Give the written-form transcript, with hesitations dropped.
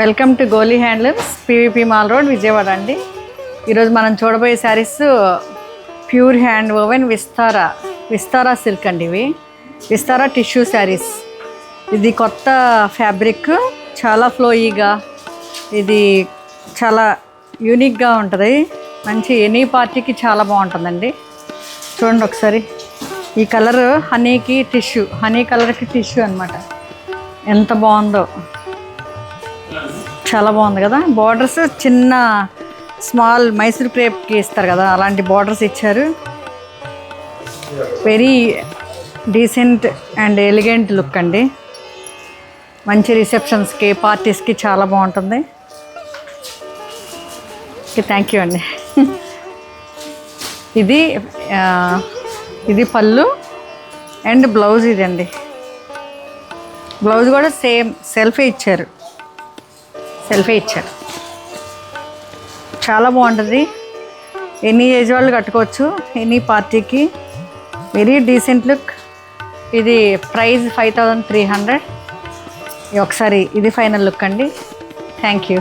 Welcome to Goli handlooms, PVP mall road, Vijayawada అండి. ఈరోజు మనం చూడబోయే saris pure hand woven Vistara silk అండి. ఇవి విస్తారా టిష్యూ శారీస్. ఇది కొత్త ఫ్యాబ్రిక్, చాలా ఫ్లోయీగా, ఇది చాలా యూనిక్గా ఉంటుంది. మంచి ఎనీ పార్టీకి చాలా బాగుంటుందండి. చూడండి ఒకసారి, ఈ కలర్ హనీ కలర్కి టిష్యూ అనమాట. ఎంత బాగుందో, చాలా బాగుంది కదా. బార్డర్స్ చిన్న స్మాల్ మైసూర్ క్రేప్కి ఇస్తారు కదా, అలాంటి బార్డర్స్ ఇచ్చారు. Very decent and elegant look అండి. మంచి రిసెప్షన్స్కి, పార్టీస్కి చాలా బాగుంటుంది. థ్యాంక్ యూ అండి. ఇది పళ్ళు అండ్ బ్లౌజ్. ఇదండి బ్లౌజ్ కూడా సేమ్ సెల్ఫే ఇచ్చారు. చాలా బాగుంటుంది. ఎనీ ఏజ్ వాళ్ళు కట్టుకోవచ్చు, ఎనీ పార్టీకి. Very decent look. ఇది ప్రైస్ 5300. ఒకసారి ఇది ఫైనల్ లుక్ అండి. Thank you.